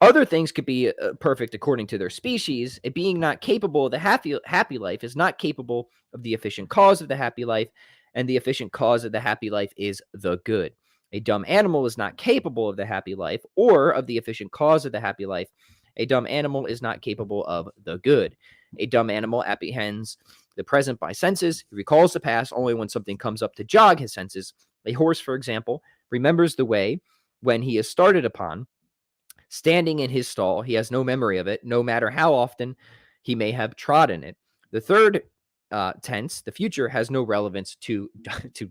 Speaker 1: Other things could be perfect according to their species. A being not capable of the happy life is not capable of the efficient cause of the happy life, and the efficient cause of the happy life is the good. A dumb animal is not capable of the happy life or of the efficient cause of the happy life. A dumb animal is not capable of the good. A dumb animal apprehends the present by senses. He recalls the past only when something comes up to jog his senses. A horse, for example, remembers the way when he is started upon. Standing in his stall, he has no memory of it, no matter how often he may have trodden it. The third tense, the future has no relevance to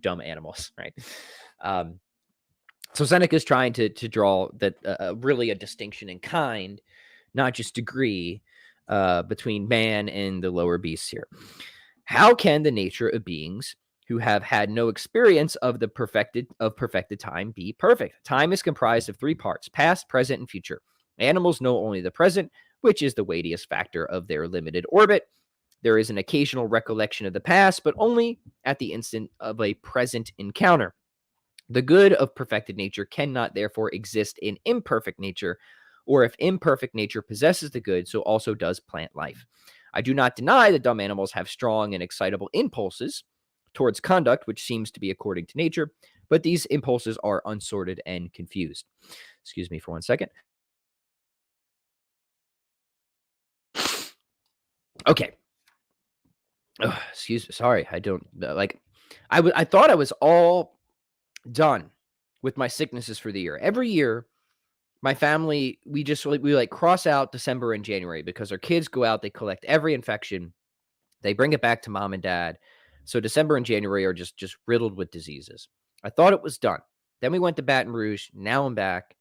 Speaker 1: dumb animals, right? So Seneca is trying to draw that really a distinction in kind, not just degree, between man and the lower beasts here. How can the nature of beings who have had no experience of the perfected time be perfect? Time is comprised of three parts: past, present, and future. Animals know only the present, which is the weightiest factor of their limited orbit. There is an occasional recollection of the past, but only at the instant of a present encounter. The good of perfected nature cannot therefore exist in imperfect nature, or if imperfect nature possesses the good, so also does plant life. I do not deny that dumb animals have strong and excitable impulses towards conduct, which seems to be according to nature, but these impulses are unsorted and confused. Excuse me for 1 second. Okay. Excuse me. Sorry. I don't like, I thought I was all done with my sicknesses for the year. Every year, my family, we like cross out December and January because our kids go out, they collect every infection, they bring it back to mom and dad. So December and January are just riddled with diseases. I thought it was done. Then we went to Baton Rouge. Now I'm back,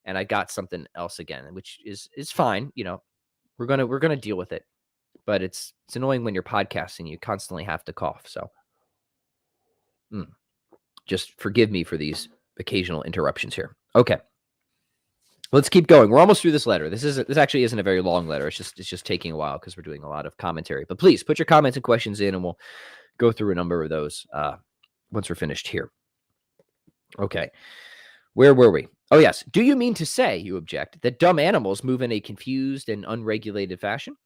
Speaker 1: and I got something else again, which is fine. You know, we're gonna deal with it. But it's annoying when you're podcasting, you constantly have to cough. So just forgive me for these occasional interruptions here. Okay. Let's keep going. We're almost through this letter. This actually isn't a very long letter. It's just taking a while because we're doing a lot of commentary. But please put your comments and questions in, and we'll go through a number of those once we're finished here. Okay. Where were we? Oh, yes. Do you mean to say, you object, that dumb animals move in a confused and unregulated fashion?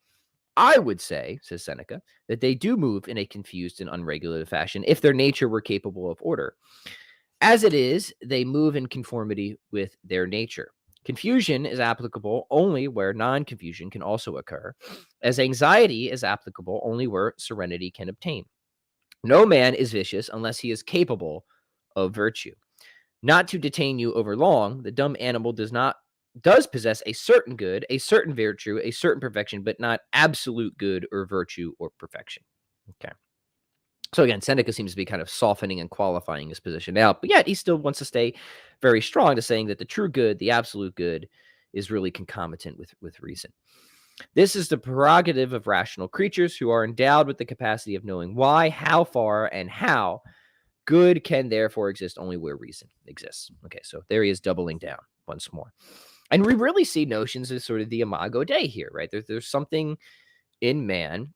Speaker 1: I would say, says Seneca, that they do move in a confused and unregulated fashion if their nature were capable of order. As it is, they move in conformity with their nature. Confusion is applicable only where non-confusion can also occur, as anxiety is applicable only where serenity can obtain. No man is vicious unless he is capable of virtue. Not to detain you over long, the dumb animal does possess a certain good, a certain virtue, a certain perfection, but not absolute good or virtue or perfection. Okay. So again, Seneca seems to be kind of softening and qualifying his position out, but yet he still wants to stay very strong to saying that the true good, the absolute good, is really concomitant with reason. This is the prerogative of rational creatures who are endowed with the capacity of knowing why, how far, and how good can therefore exist only where reason exists. Okay, so there he is doubling down once more. And we really see notions of sort of the imago Dei here, right? There's something in man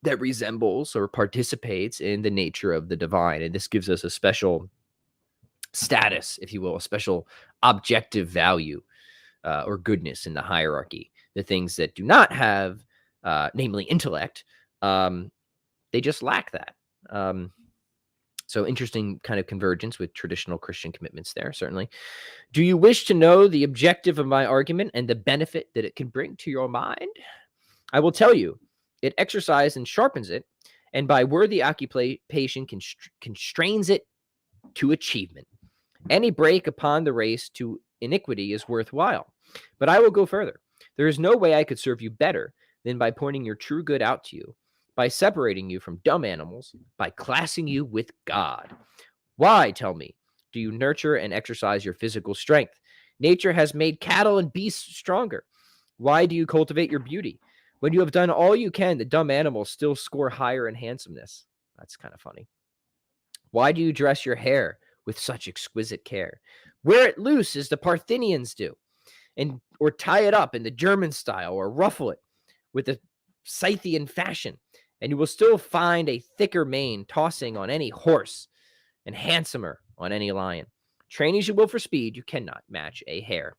Speaker 1: that resembles or participates in the nature of the divine. And this gives us a special status, if you will, a special objective value or goodness in the hierarchy. The things that do not have, namely intellect, they just lack that. So interesting kind of convergence with traditional Christian commitments there, certainly. Do you wish to know the objective of my argument and the benefit that it can bring to your mind? I will tell you. It exercises and sharpens it, and by worthy occupation constrains it to achievement. Any break upon the race to iniquity is worthwhile. But I will go further. There is no way I could serve you better than by pointing your true good out to you, by separating you from dumb animals, by classing you with God. Why, tell me, do you nurture and exercise your physical strength? Nature has made cattle and beasts stronger. Why do you cultivate your beauty? When you have done all you can, the dumb animals still score higher in handsomeness. That's kind of funny. Why do you dress your hair with such exquisite care? Wear it loose as the Parthians do, or tie it up in the German style, or ruffle it with the Scythian fashion, and you will still find a thicker mane tossing on any horse and handsomer on any lion. Train as you will for speed, you cannot match a hare.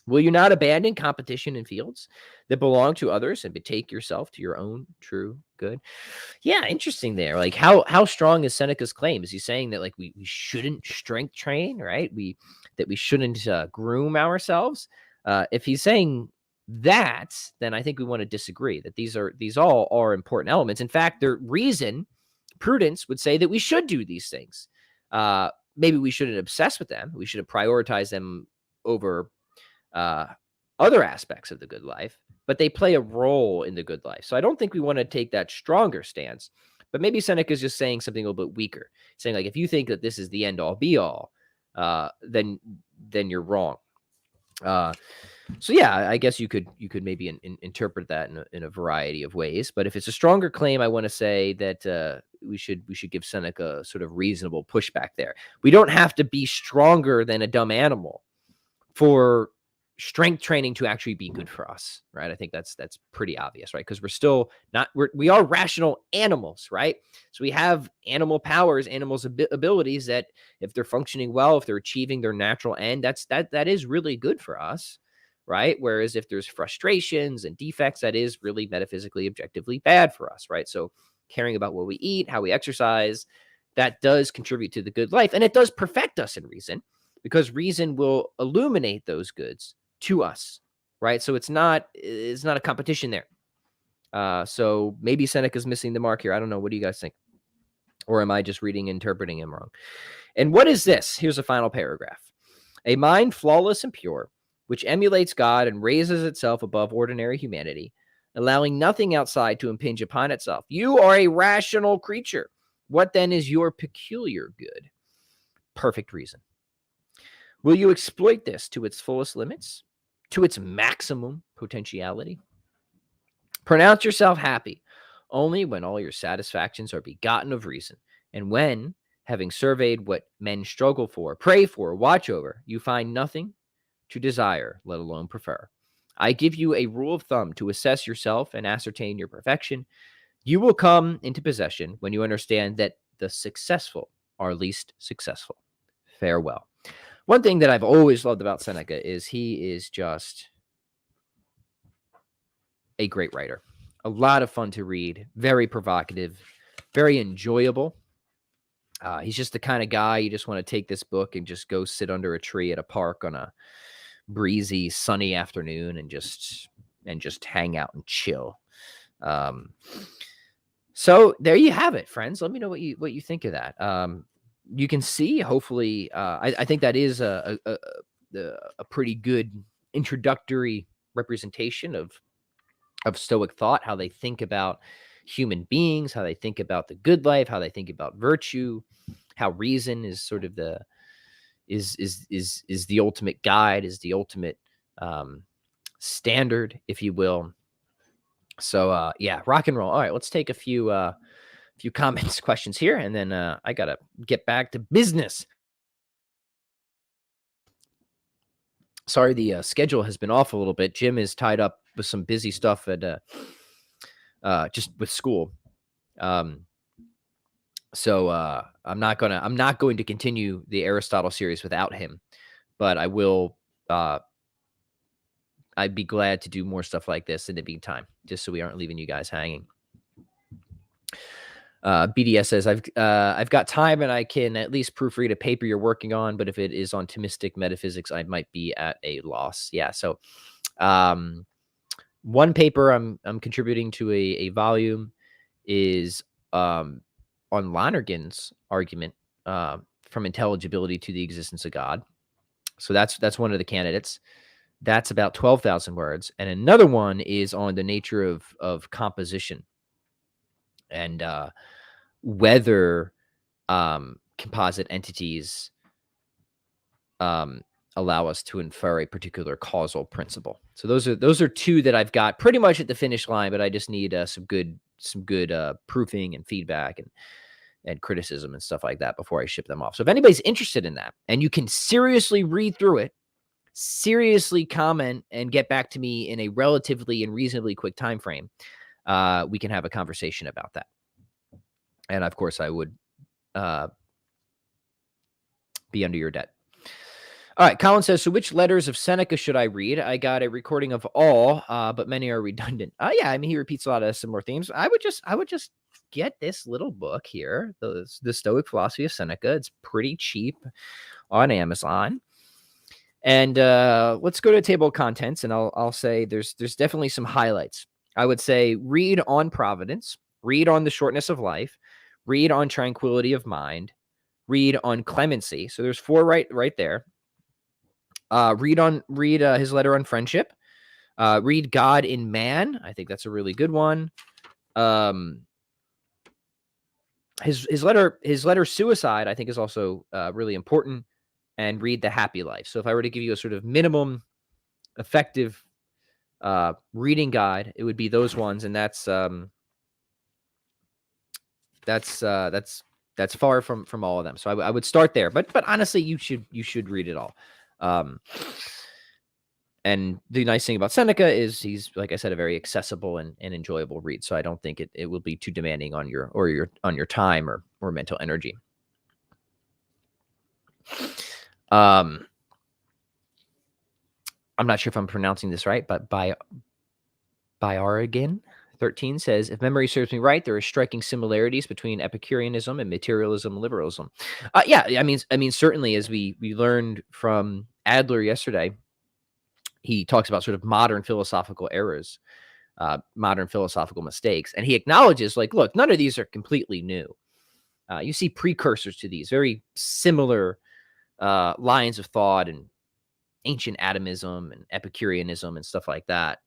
Speaker 1: Will you not abandon competition in fields that belong to others and betake yourself to your own true good? Yeah, interesting there. Like how strong is Seneca's claim? Is he saying that like we shouldn't strength train, right? That we shouldn't groom ourselves? If he's saying that, then I think we want to disagree. That these all are important elements. In fact, their reason, prudence would say that we should do these things. Maybe we shouldn't obsess with them. We should prioritize them over other aspects of the good life, but they play a role in the good life. So I don't think we want to take that stronger stance, but maybe Seneca is just saying something a little bit weaker, saying like, if you think that this is the end all be all, then you're wrong. So yeah, I guess you could maybe interpret that in a variety of ways. But if it's a stronger claim, I want to say that we should give Seneca sort of reasonable pushback there. We don't have to be stronger than a dumb animal for strength training to actually be good for us, right? I think that's pretty obvious, right? Because we're still not we are rational animals, right? So we have animal powers, animals abilities that if they're functioning well, if they're achieving their natural end, that is really good for us, right? Whereas if there's frustrations and defects, that is really metaphysically objectively bad for us, right? So caring about what we eat, how we exercise, that does contribute to the good life, and it does perfect us in reason, because reason will illuminate those goods to us, right? So it's not a competition there. So maybe Seneca's missing the mark here. I don't know. What do you guys think? Or am I just interpreting him wrong? And what is this? Here's a final paragraph. A mind flawless and pure, which emulates God and raises itself above ordinary humanity, allowing nothing outside to impinge upon itself. You are a rational creature. What then is your peculiar good? Perfect reason. Will you exploit this to its fullest limits, to its maximum potentiality? Pronounce yourself happy only when all your satisfactions are begotten of reason, and when, having surveyed what men struggle for, pray for, watch over, you find nothing to desire, let alone prefer. I give you a rule of thumb to assess yourself and ascertain your perfection. You will come into possession when you understand that the successful are least successful. Farewell. One thing that I've always loved about Seneca is he is just a great writer. A lot of fun to read, very provocative, very enjoyable. He's just the kind of guy you just want to take this book and just go sit under a tree at a park on a breezy, sunny afternoon and just hang out and chill. So there you have it, friends. Let me know what you think of that. You can see, hopefully, I think that is a pretty good introductory representation of Stoic thought, how they think about human beings, how they think about the good life, how they think about virtue, how reason is sort of the ultimate guide, is the ultimate standard, if you will. So yeah, rock and roll. All right, let's take a few comments, questions here, and then I gotta get back to business. Sorry, the schedule has been off a little bit. Jim is tied up with some busy stuff at just with school. So I'm not going to continue the Aristotle series without him, but I will. I'd be glad to do more stuff like this in the meantime, just so we aren't leaving you guys hanging. BDS says, I've got time and I can at least proofread a paper you're working on, but if it is on Thomistic metaphysics, I might be at a loss. Yeah. So, one paper I'm contributing to a volume is on Lonergan's argument from intelligibility to the existence of God. So that's one of the candidates. That's about 12,000 words. And another one is on the nature of composition and whether composite entities allow us to infer a particular causal principle. So those are two that I've got pretty much at the finish line, but I just need some good proofing and feedback and criticism and stuff like that before I ship them off. So if anybody's interested in that and you can seriously read through it, seriously comment and get back to me in a relatively and reasonably quick time frame, we can have a conversation about that. And of course, I would be under your debt. All right, Colin says, so which letters of Seneca should I read? I got a recording of all, but many are redundant. Yeah, I mean, he repeats a lot of similar themes. I would just get this little book here, the Stoic Philosophy of Seneca. It's pretty cheap on Amazon. And let's go to table of contents, and I'll say there's definitely some highlights. I would say read on providence, read on the shortness of life, read on tranquility of mind, read on clemency. So there's 4 right there. Read his letter on friendship, Read God in Man. I think that's a really good one. His letter Suicide, I think, is also really important. And read The Happy Life. So if I were to give you a sort of minimum effective reading guide, it would be those ones, and that's far from all of them. So I would start there, but honestly, you should read it all. And the nice thing about Seneca is he's, like I said, a very accessible and enjoyable read. So I don't think it will be too demanding on your time or mental energy. I'm not sure if I'm pronouncing this right, but Oregon 13 says, if memory serves me right, there are striking similarities between Epicureanism and materialism and liberalism. Yeah, I mean, certainly, as we learned from Adler yesterday, he talks about sort of modern philosophical errors, modern philosophical mistakes, and he acknowledges, like, look, none of these are completely new. You see precursors to these, very similar lines of thought and ancient atomism and Epicureanism and stuff like that.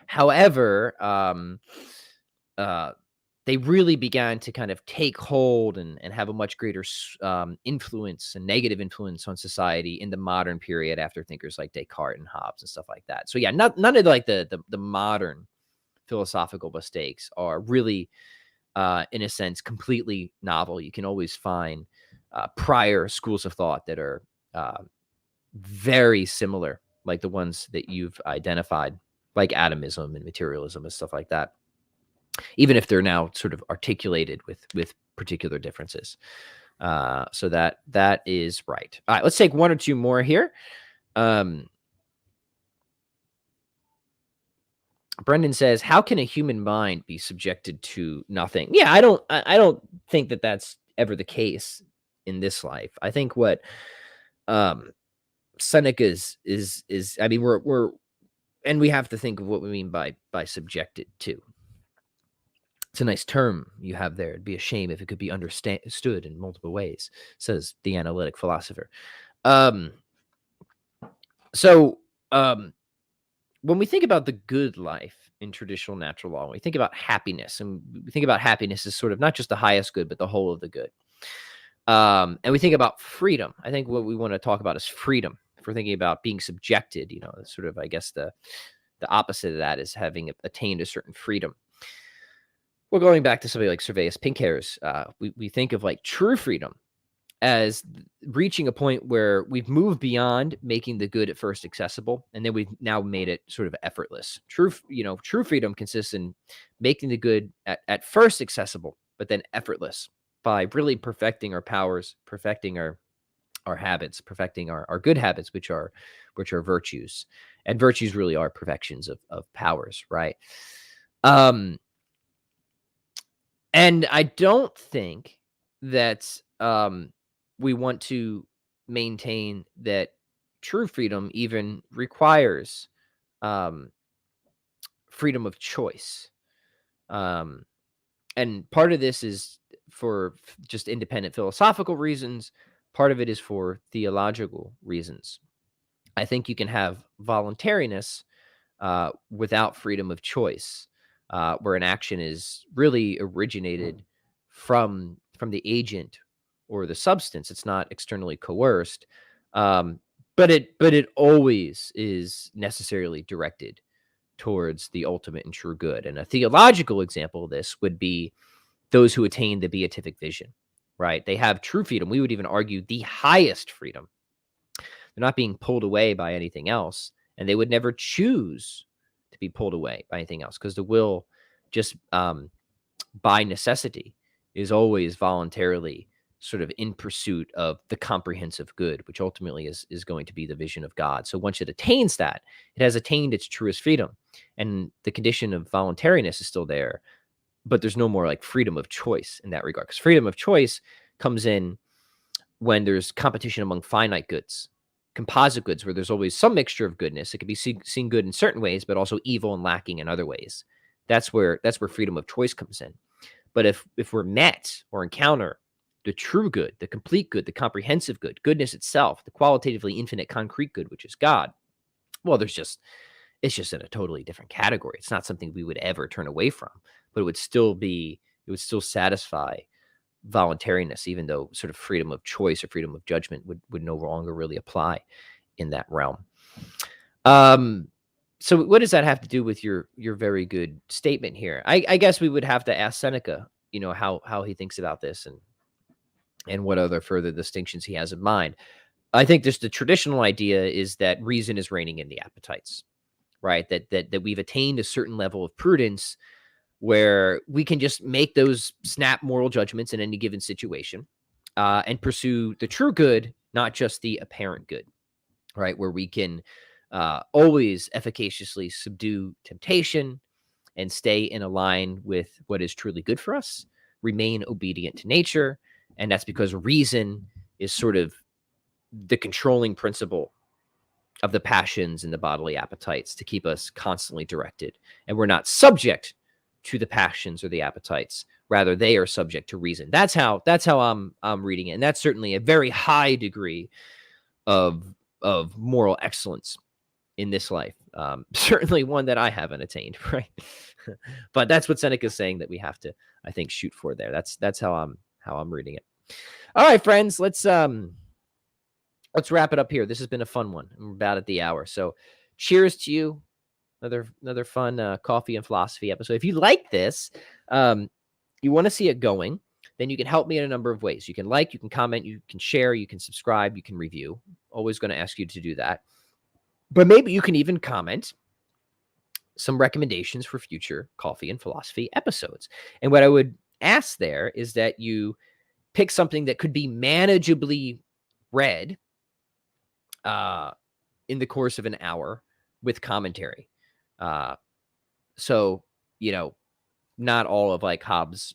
Speaker 1: However, they really began to kind of take hold and have a much greater influence and negative influence on society in the modern period after thinkers like Descartes and Hobbes and stuff like that. So yeah, none of like the modern philosophical mistakes are really, in a sense, completely novel. You can always find prior schools of thought that are very similar, like the ones that you've identified, like atomism and materialism and stuff like that, even if they're now sort of articulated with particular differences. So that is right. All right, let's take one or two more here. Brendan says, how can a human mind be subjected to nothing? Yeah, I don't think that that's ever the case in this life. I think what Seneca is I mean, we're and we have to think of what we mean by subjected to. It's a nice term you have there. It'd be a shame if it could be understood in multiple ways, says the analytic philosopher. So when we think about the good life in traditional natural law, when we think about happiness, and we think about happiness as sort of not just the highest good, but the whole of the good. And we think about freedom. I think what we want to talk about is freedom. If we're thinking about being subjected, sort of, I guess, the opposite of that is having attained a certain freedom. Well, going back to somebody like Serveus Pinkhairs, we think of like true freedom as reaching a point where we've moved beyond making the good at first accessible, and then we've now made it sort of effortless. True freedom consists in making the good at first accessible, but then effortless, by really perfecting our powers, perfecting our habits, perfecting our good habits, which are virtues. And virtues really are perfections of powers, right? And I don't think that we want to maintain that true freedom even requires freedom of choice. And part of this is for just independent philosophical reasons. Part of it is for theological reasons. I think you can have voluntariness without freedom of choice, where an action is really originated from the agent or the substance. It's not externally coerced, but it always is necessarily directed towards the ultimate and true good. And a theological example of this would be those who attain the beatific vision, right? They have true freedom. We would even argue the highest freedom. They're not being pulled away by anything else, and they would never choose to be pulled away by anything else, because the will, just by necessity, is always voluntarily sort of in pursuit of the comprehensive good, which ultimately is going to be the vision of God. So once it attains that, it has attained its truest freedom, and the condition of voluntariness is still there, but there's no more like freedom of choice in that regard, because freedom of choice comes in when there's competition among finite goods, composite goods, where there's always some mixture of goodness. It can be seen good in certain ways, but also evil and lacking in other ways. That's where freedom of choice comes in. But if we're met or encounter the true good, the complete good, the comprehensive good, goodness itself, the qualitatively infinite concrete good, which is God, well, it's just in a totally different category. It's not something we would ever turn away from, but it would still satisfy voluntariness, even though sort of freedom of choice or freedom of judgment would no longer really apply in that realm. So what does that have to do with your very good statement here? I guess we would have to ask Seneca, how he thinks about this and what other further distinctions he has in mind. I think just the traditional idea is that reason is reigning in the appetites, right? That we've attained a certain level of prudence where we can just make those snap moral judgments in any given situation, and pursue the true good, not just the apparent good, right? Where we can always efficaciously subdue temptation and stay in a line with what is truly good for us, remain obedient to nature. And that's because reason is sort of the controlling principle of the passions and the bodily appetites to keep us constantly directed. And we're not subject to the passions or the appetites. Rather, they are subject to reason. That's how I'm reading it. And that's certainly a very high degree of moral excellence in this life. Certainly one that I haven't attained, right? But that's what Seneca is saying that we have to, I think, shoot for there. That's how I'm reading it. All right, friends, let's wrap it up here. This has been a fun one. I'm about at the hour. So cheers to you. Another fun coffee and philosophy episode. If you like this, you want to see it going, then you can help me in a number of ways. You can like, you can comment, you can share, you can subscribe, you can review. Always going to ask you to do that. But maybe you can even comment some recommendations for future coffee and philosophy episodes. And what I would ask there is that you pick something that could be manageably read in the course of an hour with commentary. So, not all of like Hobbes'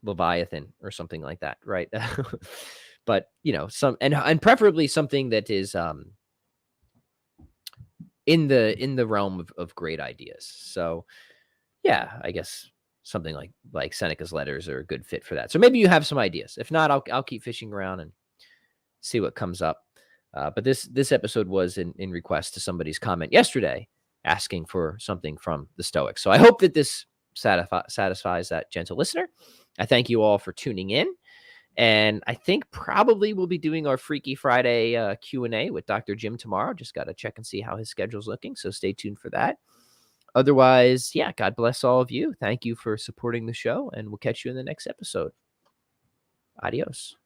Speaker 1: Leviathan or something like that, right? But, some, and preferably something that is in the realm of great ideas. So yeah, I guess something like Seneca's letters are a good fit for that. So maybe you have some ideas. If not, I'll keep fishing around and see what comes up. But this episode was in request to somebody's comment yesterday asking for something from the Stoics. So I hope that this satisfies that gentle listener. I thank you all for tuning in. And I think probably we'll be doing our Freaky Friday Q&A with Dr. Jim tomorrow. Just got to check and see how his schedule's looking. So stay tuned for that. Otherwise, yeah, God bless all of you. Thank you for supporting the show, and we'll catch you in the next episode. Adios.